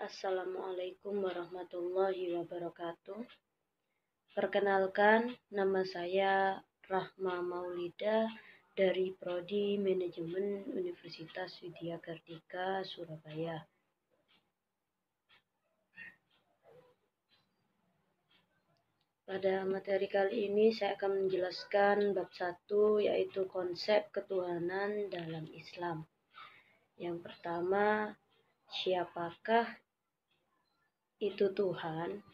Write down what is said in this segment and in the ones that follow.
Assalamualaikum warahmatullahi wabarakatuh. Perkenalkan, nama saya Rahma Maulida dari Prodi Manajemen Universitas Widya Kartika, Surabaya. Pada materi kali ini saya akan menjelaskan bab 1, yaitu konsep ketuhanan dalam Islam. Yang pertama, siapakah itu Tuhan?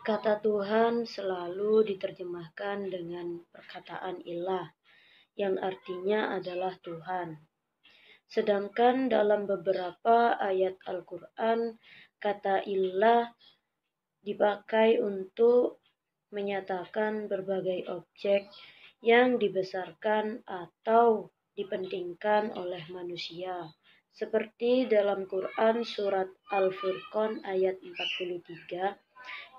Kata Tuhan selalu diterjemahkan dengan perkataan ilah, yang artinya adalah Tuhan. Sedangkan dalam beberapa ayat Al-Quran, kata ilah dipakai untuk menyatakan berbagai objek yang dibesarkan atau dipentingkan oleh manusia. Seperti dalam Quran surat Al-Furqan ayat 43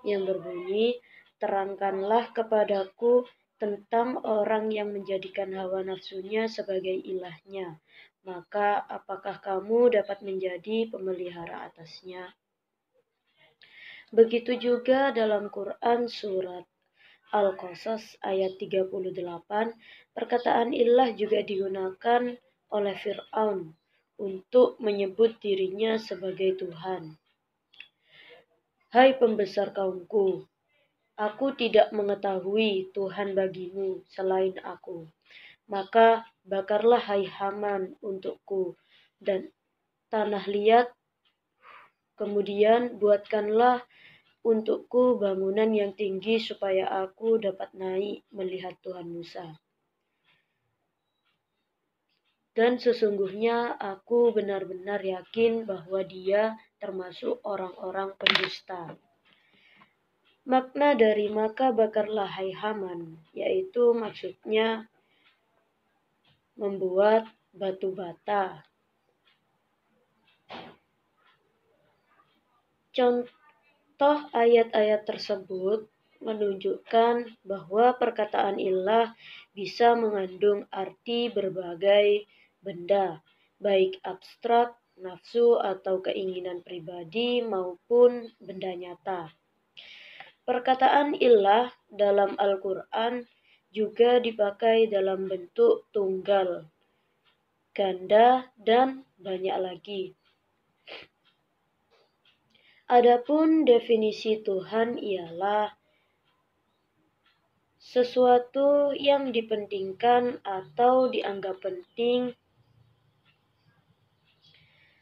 yang berbunyi, "Terangkanlah kepadaku tentang orang yang menjadikan hawa nafsunya sebagai ilahnya, maka apakah kamu dapat menjadi pemelihara atasnya?" Begitu juga dalam Quran surat Al-Qasas ayat 38, perkataan ilah juga digunakan oleh Fir'aun untuk menyebut dirinya sebagai Tuhan. "Hai pembesar kaumku, aku tidak mengetahui Tuhan bagimu selain aku. Maka bakarlah hai Haman untukku dan tanah liat, kemudian buatkanlah untukku bangunan yang tinggi supaya aku dapat naik melihat Tuhan Musa. Dan sesungguhnya aku benar-benar yakin bahwa dia termasuk orang-orang pendusta." Makna dari maka bakarlah hai Haman, yaitu maksudnya membuat batu bata. Contoh ayat-ayat tersebut menunjukkan bahwa perkataan ilah bisa mengandung arti berbagai benda, baik abstrak, nafsu atau keinginan pribadi maupun benda nyata. Perkataan ilah dalam Al-Quran juga dipakai dalam bentuk tunggal, ganda, dan banyak lagi. Adapun definisi Tuhan ialah sesuatu yang dipentingkan atau dianggap penting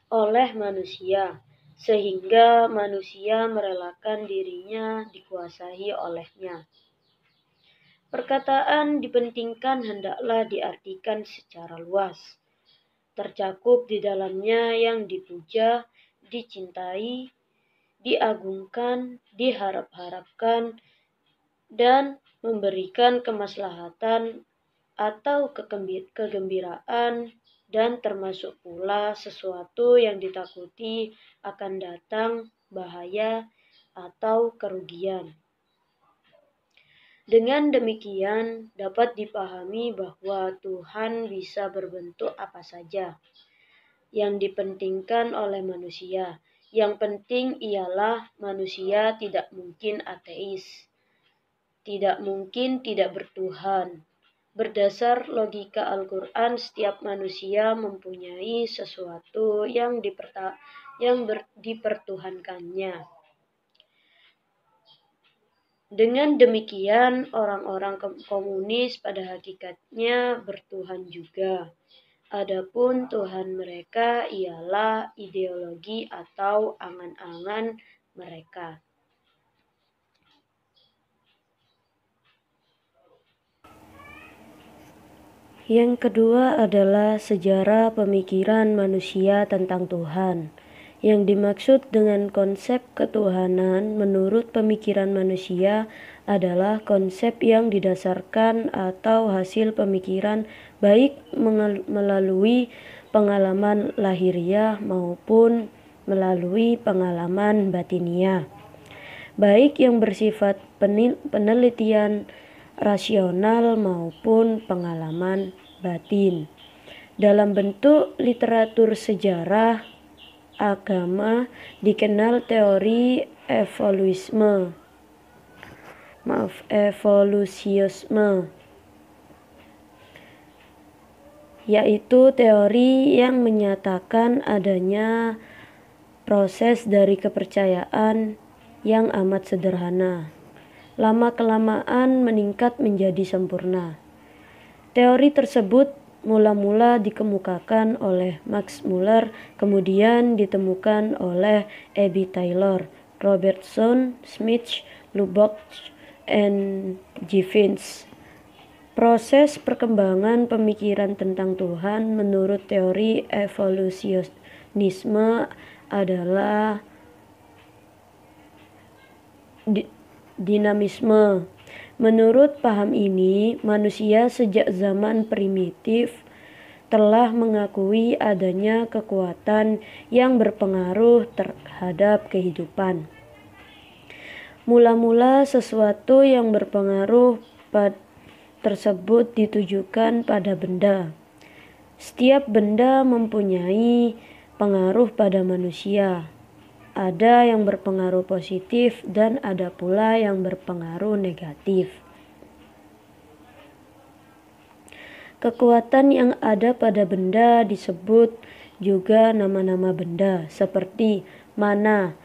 oleh manusia, sehingga manusia merelakan dirinya dikuasai olehnya. Perkataan dipentingkan hendaklah diartikan secara luas. Tercakup di dalamnya yang dipuja, dicintai, diagungkan, diharap-harapkan, dan memberikan kemaslahatan atau kegembiraan, dan termasuk pula sesuatu yang ditakuti akan datang bahaya atau kerugian. Dengan demikian dapat dipahami bahwa Tuhan bisa berbentuk apa saja yang dipentingkan oleh manusia. Yang penting ialah manusia tidak mungkin ateis, tidak mungkin tidak bertuhan. Berdasar logika Al-Quran, setiap manusia mempunyai sesuatu yang dipertuhankannya. Dengan demikian, orang-orang komunis pada hakikatnya bertuhan juga. Adapun Tuhan mereka ialah ideologi atau angan-angan mereka. Yang kedua adalah sejarah pemikiran manusia tentang Tuhan. Yang dimaksud dengan konsep ketuhanan menurut pemikiran manusia adalah konsep yang didasarkan atau hasil pemikiran baik melalui pengalaman lahiriah maupun melalui pengalaman batiniah, baik yang bersifat penelitian rasional maupun pengalaman batin. Dalam bentuk literatur sejarah agama dikenal teori evolusiisme, yaitu teori yang menyatakan adanya proses dari kepercayaan yang amat sederhana, lama-kelamaan meningkat menjadi sempurna. Teori tersebut mula-mula dikemukakan oleh Max Muller, kemudian ditemukan oleh E.B. Taylor, Robertson, Smith, Lubbock, and Gibbons. Proses perkembangan pemikiran tentang Tuhan menurut teori evolusionisme adalah dinamisme. Menurut paham ini, manusia sejak zaman primitif telah mengakui adanya kekuatan yang berpengaruh terhadap kehidupan. Mula-mula sesuatu yang berpengaruh tersebut ditujukan pada benda. Setiap benda mempunyai pengaruh pada manusia. Ada yang berpengaruh positif dan ada pula yang berpengaruh negatif. Kekuatan yang ada pada benda disebut juga nama-nama benda seperti mana,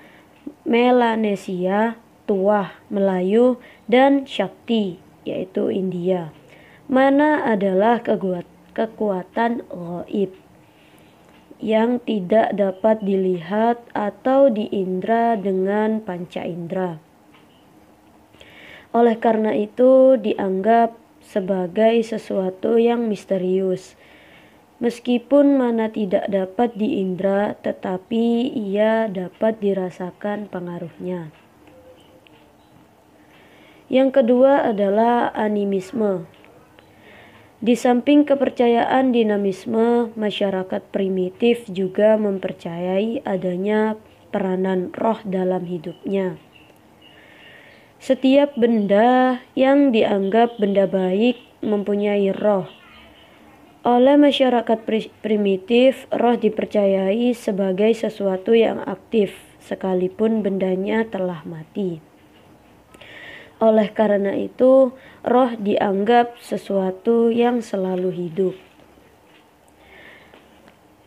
Melanesia, Tuah, Melayu, dan Shakti, yaitu India. Mana adalah kekuatan gaib yang tidak dapat dilihat atau diindra dengan panca indera. Oleh karena itu dianggap sebagai sesuatu yang misterius. Meskipun mana tidak dapat diindra, tetapi ia dapat dirasakan pengaruhnya. Yang kedua adalah animisme. Di samping kepercayaan dinamisme, masyarakat primitif juga mempercayai adanya peranan roh dalam hidupnya. Setiap benda yang dianggap benda baik mempunyai roh. Oleh masyarakat primitif, roh dipercayai sebagai sesuatu yang aktif, sekalipun bendanya telah mati. Oleh karena itu, roh dianggap sesuatu yang selalu hidup,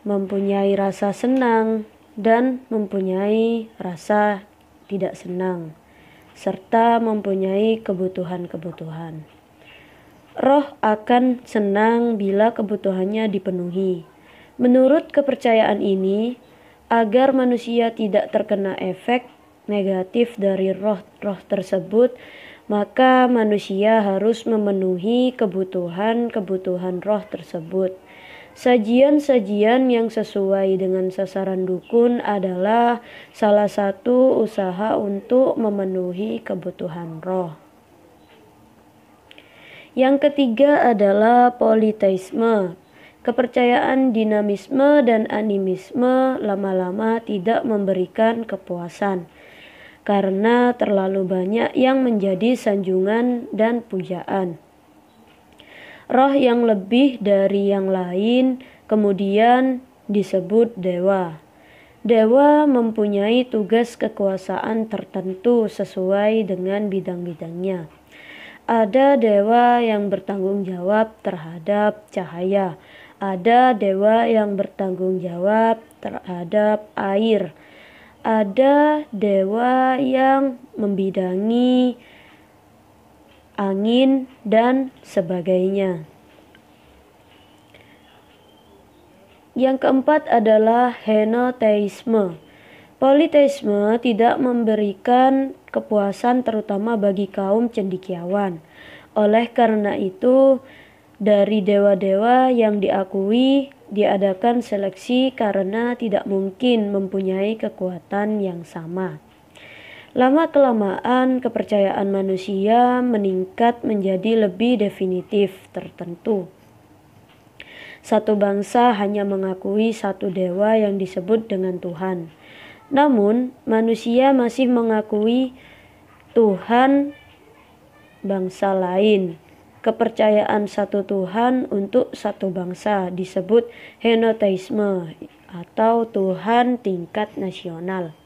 mempunyai rasa senang dan mempunyai rasa tidak senang, serta mempunyai kebutuhan-kebutuhan. Roh akan senang bila kebutuhannya dipenuhi. Menurut kepercayaan ini, agar manusia tidak terkena efek negatif dari roh-roh tersebut, maka manusia harus memenuhi kebutuhan-kebutuhan roh tersebut. Sajian-sajian yang sesuai dengan sasaran dukun adalah salah satu usaha untuk memenuhi kebutuhan roh. Yang ketiga adalah politeisme. Kepercayaan dinamisme dan animisme lama-lama tidak memberikan kepuasan, karena terlalu banyak yang menjadi sanjungan dan pujaan. Roh yang lebih dari yang lain kemudian disebut dewa. Dewa mempunyai tugas kekuasaan tertentu sesuai dengan bidang-bidangnya. Ada dewa yang bertanggung jawab terhadap cahaya. Ada dewa yang bertanggung jawab terhadap air. Ada dewa yang membidangi angin dan sebagainya. Yang keempat adalah henoteisme. Politeisme tidak memberikan kepuasan terutama bagi kaum cendekiawan. Oleh karena itu, dari dewa-dewa yang diakui diadakan seleksi karena tidak mungkin mempunyai kekuatan yang sama. Lama-kelamaan kepercayaan manusia meningkat menjadi lebih definitif tertentu. Satu bangsa hanya mengakui satu dewa yang disebut dengan Tuhan. Namun, manusia masih mengakui Tuhan bangsa lain. kepercayaan satu Tuhan untuk satu bangsa disebut henoteisme atau Tuhan tingkat nasional.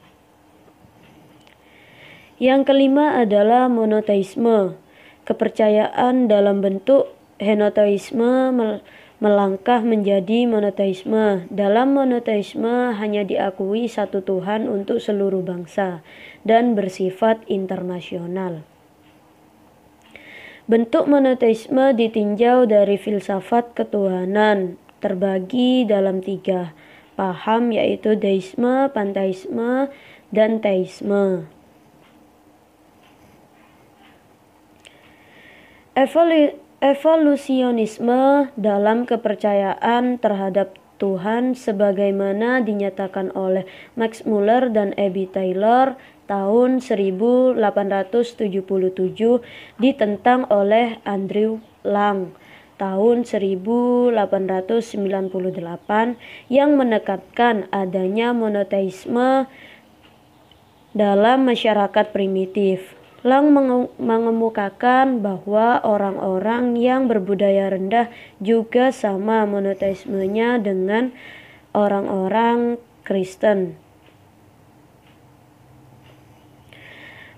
Yang kelima adalah monoteisme. Kepercayaan dalam bentuk henoteisme melangkah menjadi monoteisme. Dalam monoteisme hanya diakui satu Tuhan untuk seluruh bangsa dan bersifat internasional. Bentuk monoteisme ditinjau dari filsafat ketuhanan, terbagi dalam 3 paham, yaitu deisme, panteisme, dan teisme. Evolusionisme dalam kepercayaan terhadap Tuhan sebagaimana dinyatakan oleh Max Muller dan Abby Taylor tahun 1877 ditentang oleh Andrew Lang tahun 1898 yang menekankan adanya monoteisme dalam masyarakat primitif. Lang mengemukakan bahwa orang-orang yang berbudaya rendah juga sama monoteismenya dengan orang-orang Kristen.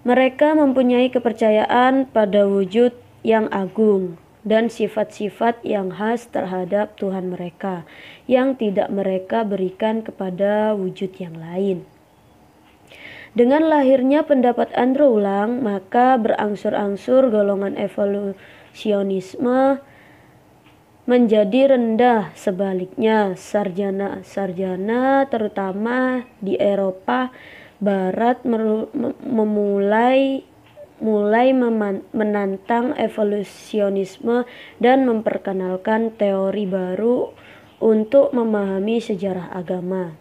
Mereka mempunyai kepercayaan pada wujud yang agung dan sifat-sifat yang khas terhadap Tuhan mereka yang tidak mereka berikan kepada wujud yang lain. Dengan lahirnya pendapat Andrew Lang, maka berangsur-angsur golongan evolusionisme menjadi rendah. Sebaliknya, sarjana terutama di Eropa Barat mulai menantang evolusionisme dan memperkenalkan teori baru untuk memahami sejarah agama.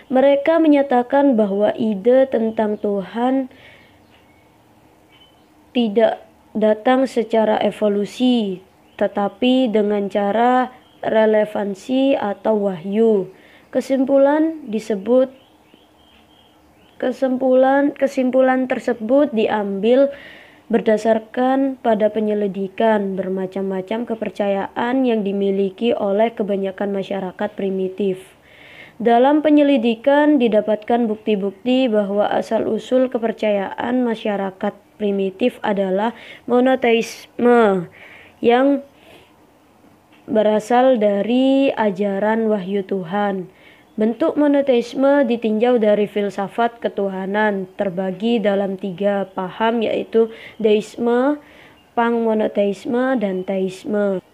Mereka menyatakan bahwa ide tentang Tuhan tidak datang secara evolusi, tetapi dengan cara relevansi atau wahyu. Kesimpulan tersebut diambil berdasarkan pada penyelidikan bermacam-macam kepercayaan yang dimiliki oleh kebanyakan masyarakat primitif. Dalam penyelidikan didapatkan bukti-bukti bahwa asal-usul kepercayaan masyarakat primitif adalah monoteisme yang berasal dari ajaran wahyu Tuhan. Bentuk monoteisme ditinjau dari filsafat ketuhanan, terbagi dalam 3 paham, yaitu deisme, pangmonoteisme, dan teisme.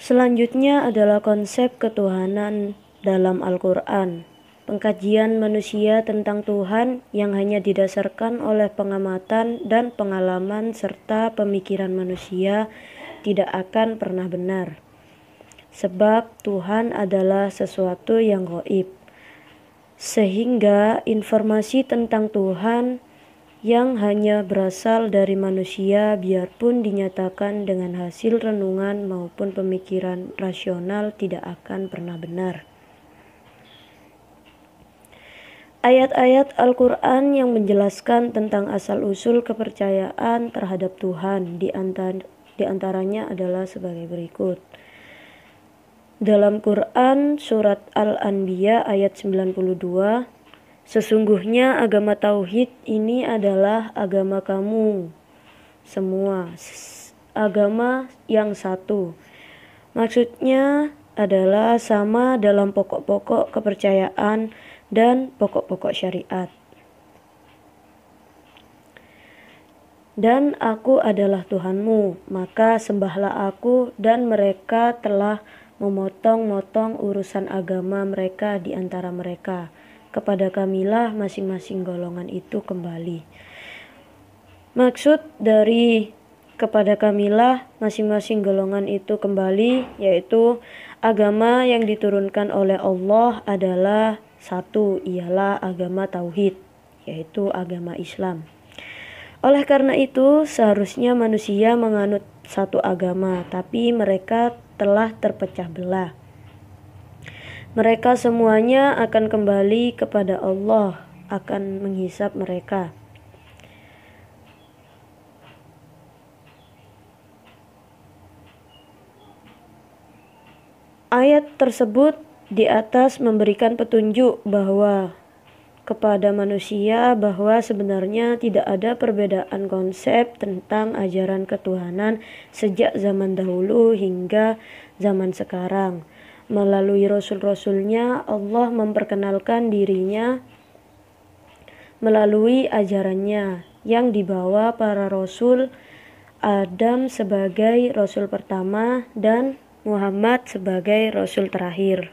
Selanjutnya adalah konsep ketuhanan dalam Al-Quran. Pengkajian manusia tentang Tuhan yang hanya didasarkan oleh pengamatan dan pengalaman serta pemikiran manusia tidak akan pernah benar. Sebab Tuhan adalah sesuatu yang gaib. Sehingga informasi tentang Tuhan yang hanya berasal dari manusia biarpun dinyatakan dengan hasil renungan maupun pemikiran rasional tidak akan pernah benar. Ayat-ayat Al-Quran yang menjelaskan tentang asal-usul kepercayaan terhadap Tuhan di antaranya adalah sebagai berikut. Dalam Quran surat Al-Anbiya ayat 92, sesungguhnya agama tauhid ini adalah agama kamu semua, agama yang satu. Maksudnya adalah sama dalam pokok-pokok kepercayaan dan pokok-pokok syariat. Dan aku adalah Tuhanmu, maka sembahlah aku. Dan mereka telah memotong-motong urusan agama mereka di antara mereka. Kepada kamilah masing-masing golongan itu kembali. Maksud dari kepada kamilah masing-masing golongan itu kembali, yaitu agama yang diturunkan oleh Allah adalah satu, ialah agama tauhid, yaitu agama Islam. Oleh karena itu, seharusnya manusia menganut satu agama, tapi mereka telah terpecah belah. Mereka semuanya akan kembali kepada Allah, akan menghisap mereka. Ayat tersebut di atas memberikan petunjuk bahwa kepada manusia bahwa sebenarnya tidak ada perbedaan konsep tentang ajaran ketuhanan sejak zaman dahulu hingga zaman sekarang. Melalui rasul-rasulnya, Allah memperkenalkan dirinya melalui ajarannya yang dibawa para rasul, Adam sebagai rasul pertama dan Muhammad sebagai rasul terakhir.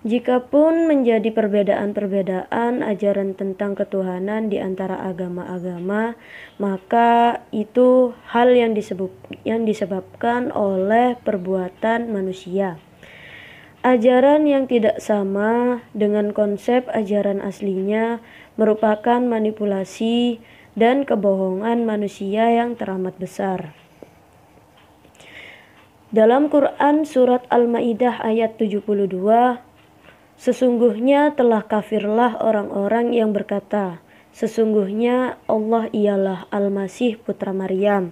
Jikapun menjadi perbedaan-perbedaan ajaran tentang ketuhanan di antara agama-agama, maka itu hal yang disebabkan oleh perbuatan manusia. Ajaran yang tidak sama dengan konsep ajaran aslinya merupakan manipulasi dan kebohongan manusia yang teramat besar. Dalam Quran surat Al-Maidah ayat 72, sesungguhnya telah kafirlah orang-orang yang berkata, sesungguhnya Allah ialah Al-Masih putra Maryam.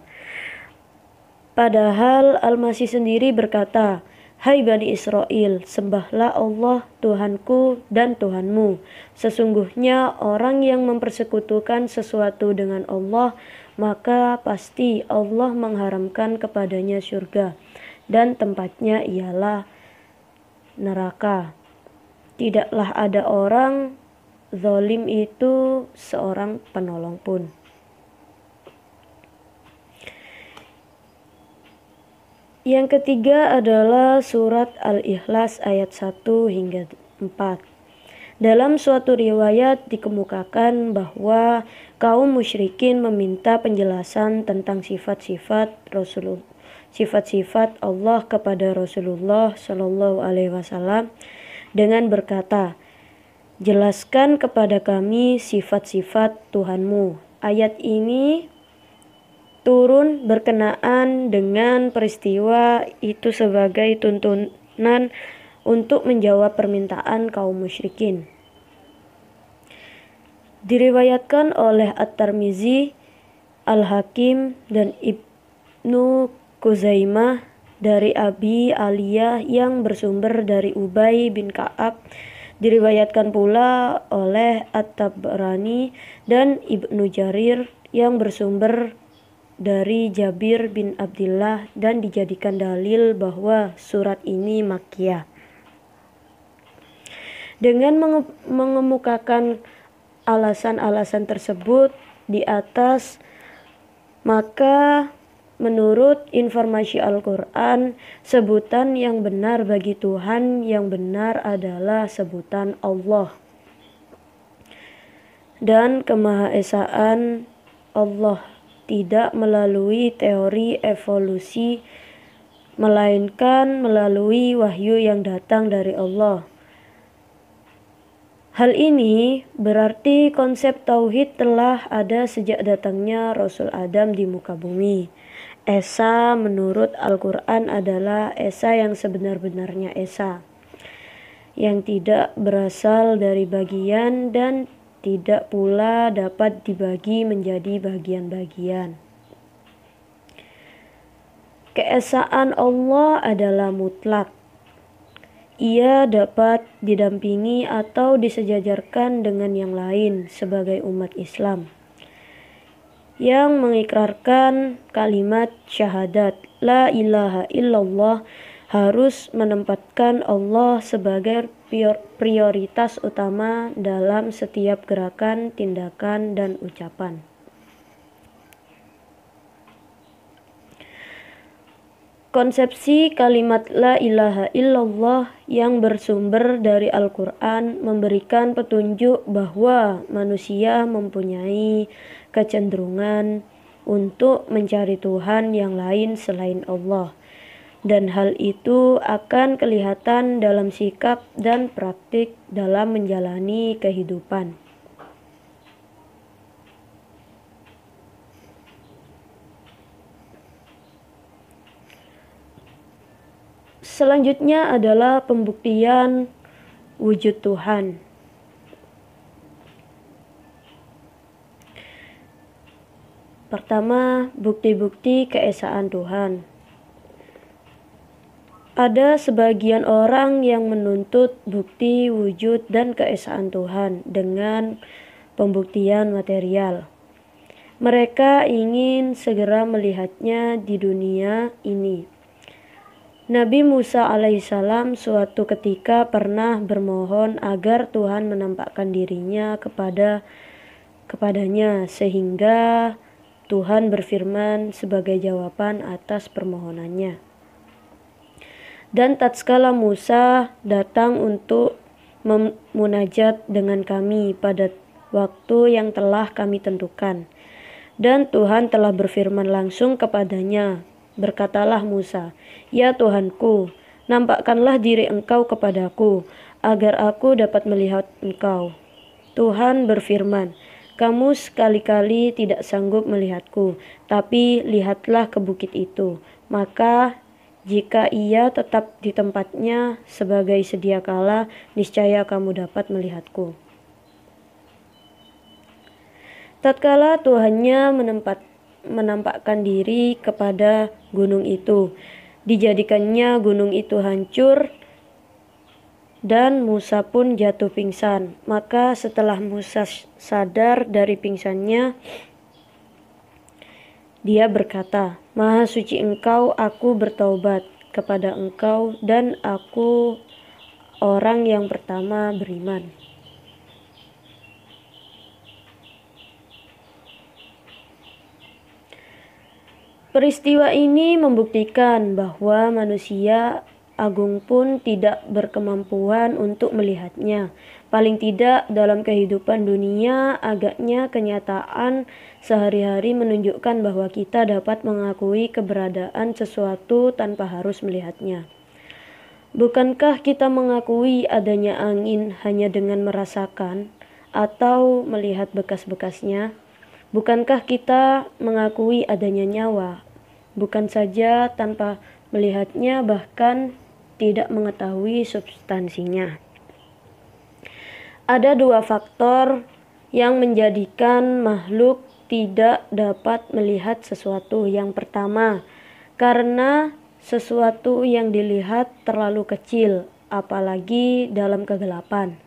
Padahal Al-Masih sendiri berkata, hai Bani Israel, sembahlah Allah Tuhanku dan Tuhanmu. Sesungguhnya orang yang mempersekutukan sesuatu dengan Allah, maka pasti Allah mengharamkan kepadanya surga, dan tempatnya ialah neraka. Tidaklah ada orang zalim itu seorang penolong pun. Yang ketiga adalah surat Al-Ikhlas ayat 1 hingga 4. Dalam suatu riwayat dikemukakan bahwa kaum musyrikin meminta penjelasan tentang sifat-sifat Allah kepada Rasulullah Shallallahu Alaihi Wasallam dengan berkata, jelaskan kepada kami sifat-sifat Tuhanmu. Ayat ini turun berkenaan dengan peristiwa itu sebagai tuntunan untuk menjawab permintaan kaum musyrikin. Diriwayatkan oleh At-Tirmizi, Al-Hakim, dan Ibnu Khuzaimah dari Abi Aliyah yang bersumber dari Ubay bin Ka'ab. Diriwayatkan pula oleh At-Tabrani dan Ibnu Jarir yang bersumber dari Jabir bin Abdullah dan dijadikan dalil bahwa surat ini Makkiyah. Dengan mengemukakan alasan-alasan tersebut di atas, maka menurut informasi Al-Quran, sebutan yang benar bagi Tuhan yang benar adalah sebutan Allah. Dan kemahaesaan Allah tidak melalui teori evolusi, melainkan melalui wahyu yang datang dari Allah. Hal ini berarti konsep tauhid telah ada sejak datangnya Rasul Adam di muka bumi. Esa menurut Al-Quran adalah Esa yang sebenar-benarnya Esa, yang tidak berasal dari bagian dan tidak pula dapat dibagi menjadi bagian-bagian. Keesaan Allah adalah mutlak. Ia dapat didampingi atau disejajarkan dengan yang lain sebagai umat Islam yang mengikrarkan kalimat syahadat la ilaha illallah, harus menempatkan Allah sebagai prioritas utama dalam setiap gerakan, tindakan, dan ucapan. Konsepsi kalimat la ilaha illallah yang bersumber dari Al-Quran memberikan petunjuk bahwa manusia mempunyai kecenderungan untuk mencari Tuhan yang lain selain Allah, dan hal itu akan kelihatan dalam sikap dan praktik dalam menjalani kehidupan. Selanjutnya adalah pembuktian wujud Tuhan. Pertama, bukti-bukti keesaan Tuhan. Ada sebagian orang yang menuntut bukti wujud dan keesaan Tuhan dengan pembuktian material. Mereka ingin segera melihatnya di dunia ini. Nabi Musa alaihissalam suatu ketika pernah bermohon agar Tuhan menampakkan dirinya kepadanya sehingga Tuhan berfirman sebagai jawaban atas permohonannya. Dan tatkala Musa datang untuk memunajat dengan kami pada waktu yang telah kami tentukan, dan Tuhan telah berfirman langsung kepadanya, berkatalah Musa, "Ya Tuhanku, nampakkanlah diri engkau kepadaku, agar aku dapat melihat engkau." Tuhan berfirman, "Kamu sekali-kali tidak sanggup melihatku, tapi lihatlah ke bukit itu. Maka jika ia tetap di tempatnya sebagai sedia kala, niscaya kamu dapat melihatku." Tatkala Tuhannya menampakkan diri kepada gunung itu, dijadikannya gunung itu hancur dan Musa pun jatuh pingsan. Maka setelah Musa sadar dari pingsannya, dia berkata, "Maha suci engkau, aku bertaubat kepada engkau dan aku orang yang pertama beriman." Peristiwa ini membuktikan bahwa manusia agung pun tidak berkemampuan untuk melihatnya. Paling tidak dalam kehidupan dunia, agaknya kenyataan sehari-hari menunjukkan bahwa kita dapat mengakui keberadaan sesuatu tanpa harus melihatnya. Bukankah kita mengakui adanya angin hanya dengan merasakan atau melihat bekas-bekasnya? Bukankah kita mengakui adanya nyawa, bukan saja tanpa melihatnya, bahkan tidak mengetahui substansinya? Ada dua faktor yang menjadikan makhluk tidak dapat melihat sesuatu. Yang pertama, karena sesuatu yang dilihat terlalu kecil, apalagi dalam kegelapan.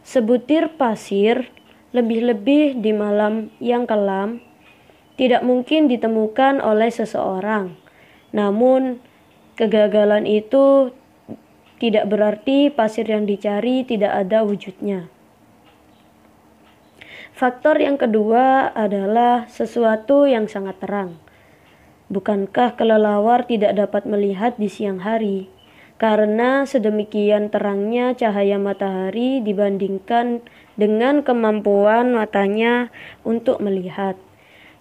Sebutir pasir, lebih-lebih di malam yang kelam, tidak mungkin ditemukan oleh seseorang. Namun, kegagalan itu tidak berarti pasir yang dicari tidak ada wujudnya. Faktor yang kedua adalah sesuatu yang sangat terang. Bukankah kelelawar tidak dapat melihat di siang hari? Karena sedemikian terangnya cahaya matahari dibandingkan dengan kemampuan matanya untuk melihat.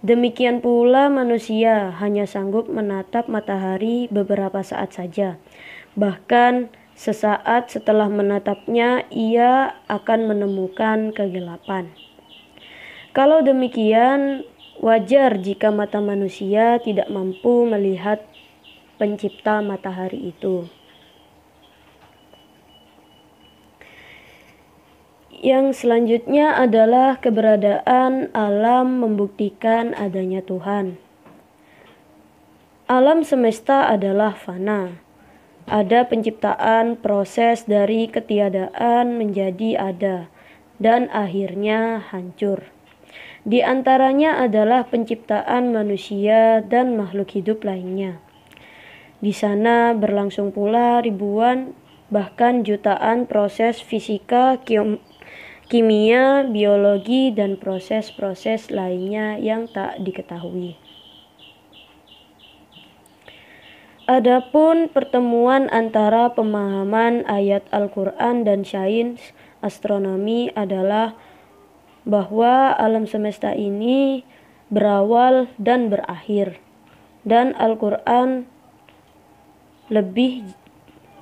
Demikian pula manusia hanya sanggup menatap matahari beberapa saat saja. Bahkan sesaat setelah menatapnya, ia akan menemukan kegelapan. Kalau demikian, wajar jika mata manusia tidak mampu melihat pencipta matahari itu. Yang selanjutnya adalah keberadaan alam membuktikan adanya Tuhan. Alam semesta adalah fana. Ada penciptaan, proses dari ketiadaan menjadi ada, dan akhirnya hancur. Di antaranya adalah penciptaan manusia dan makhluk hidup lainnya. Di sana berlangsung pula ribuan, bahkan jutaan proses fisika, kimia, biologi, dan proses-proses lainnya yang tak diketahui. Adapun pertemuan antara pemahaman ayat Al-Quran dan sains astronomi adalah bahwa alam semesta ini berawal dan berakhir, dan Al-Quran lebih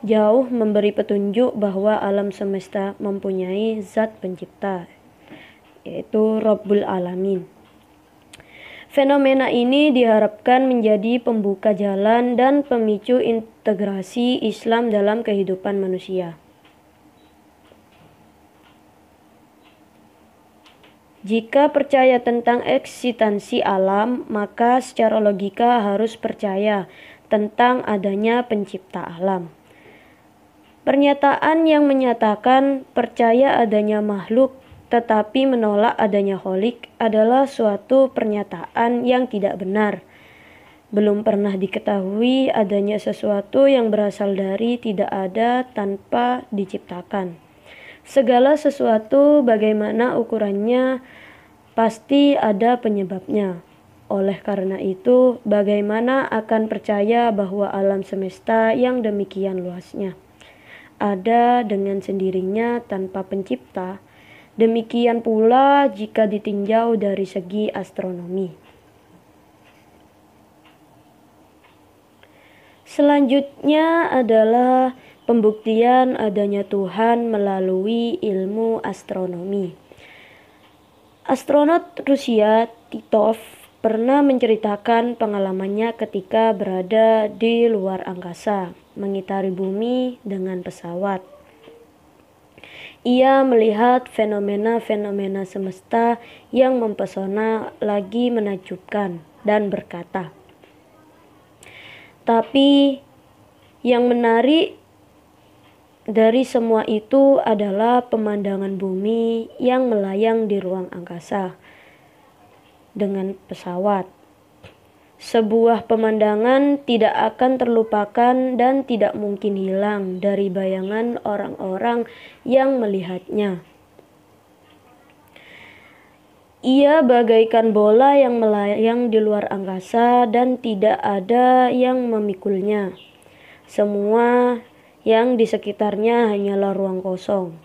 jauh memberi petunjuk bahwa alam semesta mempunyai zat pencipta, yaitu Rabbul Alamin. Fenomena ini diharapkan menjadi pembuka jalan dan pemicu integrasi Islam dalam kehidupan manusia. Jika percaya tentang eksistensi alam, maka secara logika harus percaya tentang adanya pencipta alam. Pernyataan yang menyatakan percaya adanya makhluk tetapi menolak adanya kholik adalah suatu pernyataan yang tidak benar. Belum pernah diketahui adanya sesuatu yang berasal dari tidak ada tanpa diciptakan. Segala sesuatu bagaimana ukurannya pasti ada penyebabnya. Oleh karena itu, bagaimana akan percaya bahwa alam semesta yang demikian luasnya ada dengan sendirinya tanpa pencipta? Demikian pula jika ditinjau dari segi astronomi. Selanjutnya adalah pembuktian adanya Tuhan melalui ilmu astronomi. Astronot Rusia Titov pernah menceritakan pengalamannya ketika berada di luar angkasa, mengitari bumi dengan pesawat. Ia melihat fenomena-fenomena semesta yang mempesona lagi menakjubkan dan berkata, "Tapi yang menarik dari semua itu adalah pemandangan bumi yang melayang di ruang angkasa dengan pesawat. Sebuah pemandangan tidak akan terlupakan dan tidak mungkin hilang dari bayangan orang-orang yang melihatnya. Ia bagaikan bola yang melayang di luar angkasa dan tidak ada yang memikulnya. Semua yang di sekitarnya hanyalah ruang kosong.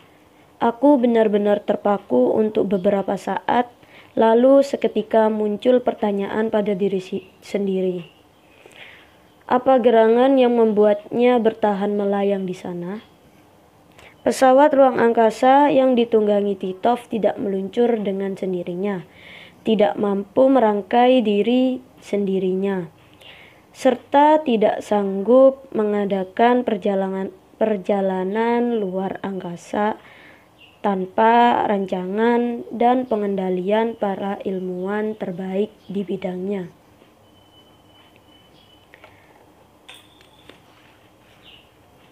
Aku benar-benar terpaku untuk beberapa saat. Lalu seketika muncul pertanyaan pada diri sendiri. Apa gerangan yang membuatnya bertahan melayang di sana? Pesawat ruang angkasa yang ditunggangi Titov tidak meluncur dengan sendirinya, tidak mampu merangkai diri sendirinya, serta tidak sanggup mengadakan perjalanan luar angkasa tanpa rancangan dan pengendalian para ilmuwan terbaik di bidangnya.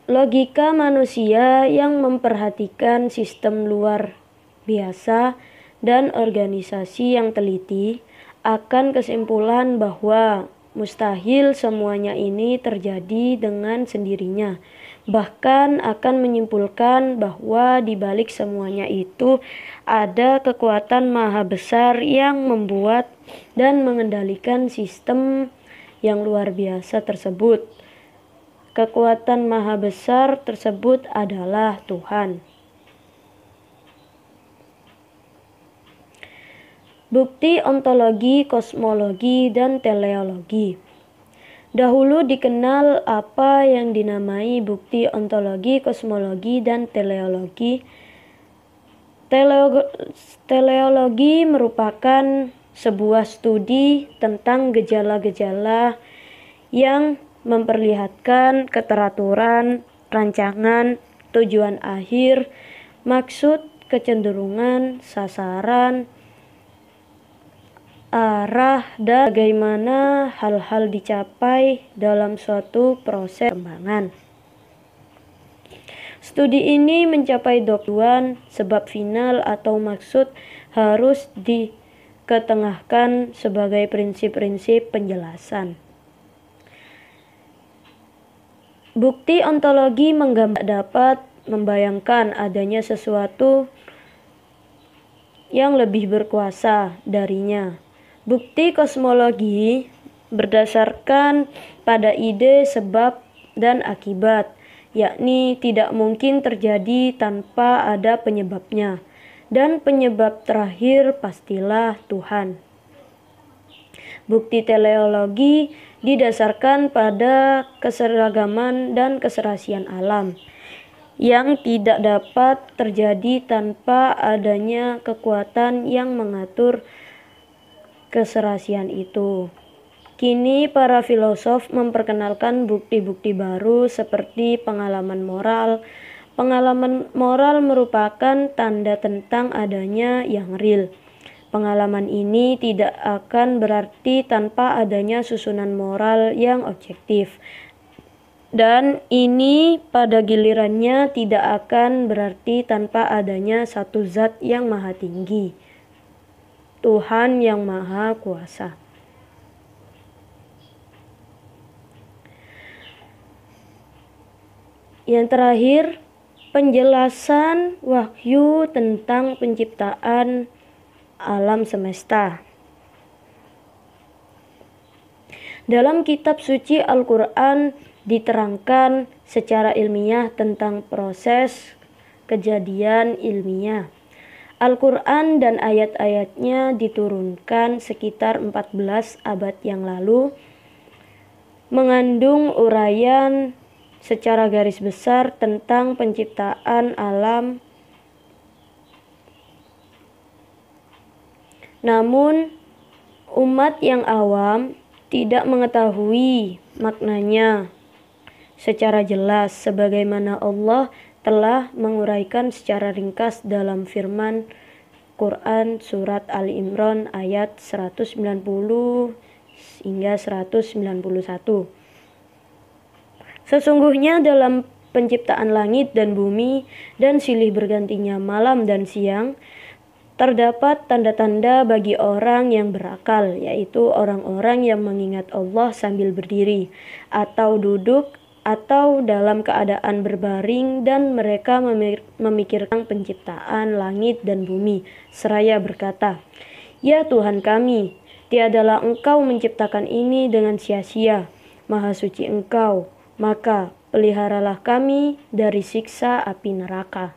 Logika manusia yang memperhatikan sistem luar biasa dan organisasi yang teliti akan kesimpulan bahwa mustahil semuanya ini terjadi dengan sendirinya. Bahkan akan menyimpulkan bahwa di balik semuanya itu ada kekuatan maha besar yang membuat dan mengendalikan sistem yang luar biasa tersebut. Kekuatan maha besar tersebut adalah Tuhan. Bukti ontologi, kosmologi, dan teleologi. Dahulu dikenal apa yang dinamai bukti ontologi, kosmologi, dan teleologi. Teleologi merupakan sebuah studi tentang gejala-gejala yang memperlihatkan keteraturan, rancangan, tujuan akhir, maksud, kecenderungan, sasaran, arah, dan bagaimana hal-hal dicapai dalam suatu proses perkembangan. Studi ini mencapai tujuan, sebab final atau maksud harus diketengahkan sebagai prinsip-prinsip penjelasan. Bukti ontologi dapat membayangkan adanya sesuatu yang lebih berkuasa darinya. Bukti kosmologi berdasarkan pada ide sebab dan akibat, yakni tidak mungkin terjadi tanpa ada penyebabnya, dan penyebab terakhir pastilah Tuhan. Bukti teleologi didasarkan pada keseragaman dan keserasian alam, yang tidak dapat terjadi tanpa adanya kekuatan yang mengatur keserasian itu. Kini para filosof memperkenalkan bukti-bukti baru seperti pengalaman moral. Pengalaman moral merupakan tanda tentang adanya yang real. Pengalaman ini tidak akan berarti tanpa adanya susunan moral yang objektif. Dan ini pada gilirannya tidak akan berarti tanpa adanya satu zat yang maha tinggi, Tuhan yang maha kuasa. Yang terakhir, penjelasan wahyu tentang penciptaan alam semesta. Dalam kitab suci Al-Quran diterangkan secara ilmiah tentang proses kejadian ilmiah. Al-Quran dan ayat-ayatnya diturunkan sekitar 14 abad yang lalu, mengandung uraian secara garis besar tentang penciptaan alam. Namun, umat yang awam tidak mengetahui maknanya secara jelas, sebagaimana Allah telah menguraikan secara ringkas dalam firman Quran surat Ali Imran ayat 190 hingga 191. Sesungguhnya dalam penciptaan langit dan bumi dan silih bergantinya malam dan siang, terdapat tanda-tanda bagi orang yang berakal, yaitu orang-orang yang mengingat Allah sambil berdiri atau duduk atau dalam keadaan berbaring, dan mereka memikirkan penciptaan langit dan bumi seraya berkata, "Ya Tuhan kami, tiadalah Engkau menciptakan ini dengan sia-sia, Maha suci Engkau, maka peliharalah kami dari siksa api neraka."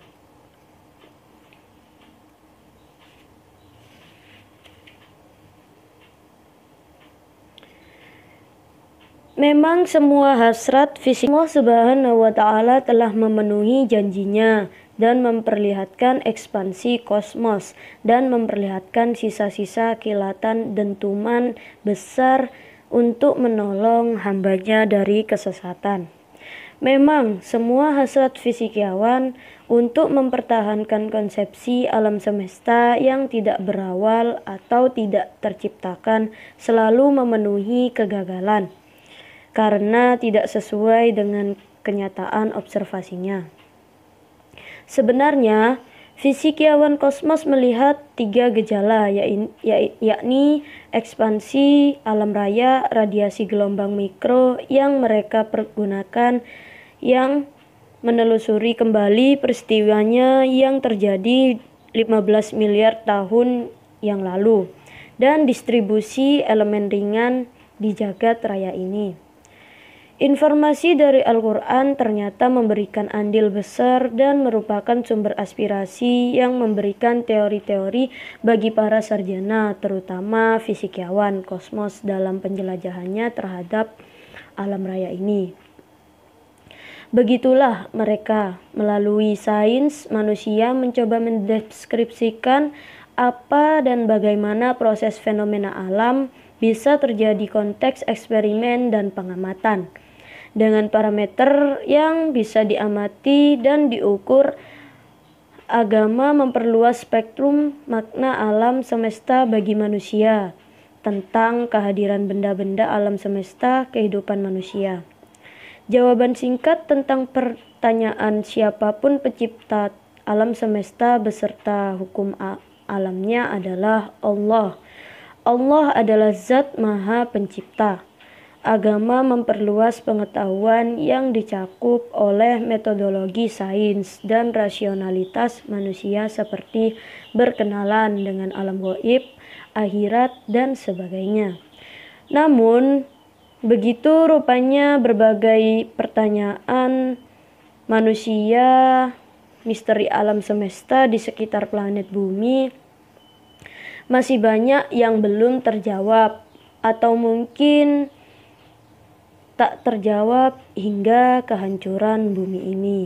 Memang semua hasrat fisik Allah Subhanahu wa Ta'ala telah memenuhi janjinya dan memperlihatkan ekspansi kosmos dan memperlihatkan sisa-sisa kilatan dentuman besar untuk menolong hambanya dari kesesatan. Memang semua hasrat fisikiawan untuk mempertahankan konsepsi alam semesta yang tidak berawal atau tidak terciptakan selalu memenuhi kegagalan, karena tidak sesuai dengan kenyataan observasinya. Sebenarnya, fisikiawan kosmos melihat 3 gejala, yakni ekspansi alam raya, radiasi gelombang mikro yang mereka pergunakan, yang menelusuri kembali peristiwanya yang terjadi 15 miliar tahun yang lalu, dan distribusi elemen ringan di jagat raya ini. Informasi dari Al-Quran ternyata memberikan andil besar dan merupakan sumber aspirasi yang memberikan teori-teori bagi para sarjana, terutama fisikiawan kosmos dalam penjelajahannya terhadap alam raya ini. Begitulah mereka melalui sains manusia mencoba mendeskripsikan apa dan bagaimana proses fenomena alam bisa terjadi konteks eksperimen dan pengamatan. Dengan parameter yang bisa diamati dan diukur, agama memperluas spektrum makna alam semesta bagi manusia, tentang kehadiran benda-benda alam semesta kehidupan manusia. Jawaban singkat tentang pertanyaan siapapun pencipta alam semesta beserta hukum alamnya adalah Allah. Allah adalah zat maha pencipta. Agama memperluas pengetahuan yang dicakup oleh metodologi sains dan rasionalitas manusia seperti berkenalan dengan alam gaib, akhirat, dan sebagainya. Namun, begitu rupanya berbagai pertanyaan manusia, misteri alam semesta di sekitar planet bumi, masih banyak yang belum terjawab atau mungkin tak terjawab hingga kehancuran bumi ini.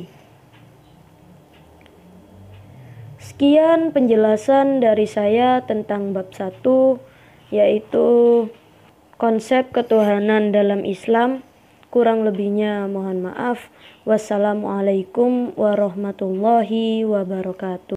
Sekian penjelasan dari saya tentang bab 1, yaitu konsep ketuhanan dalam Islam. Kurang lebihnya mohon maaf. Wassalamualaikum warahmatullahi wabarakatuh.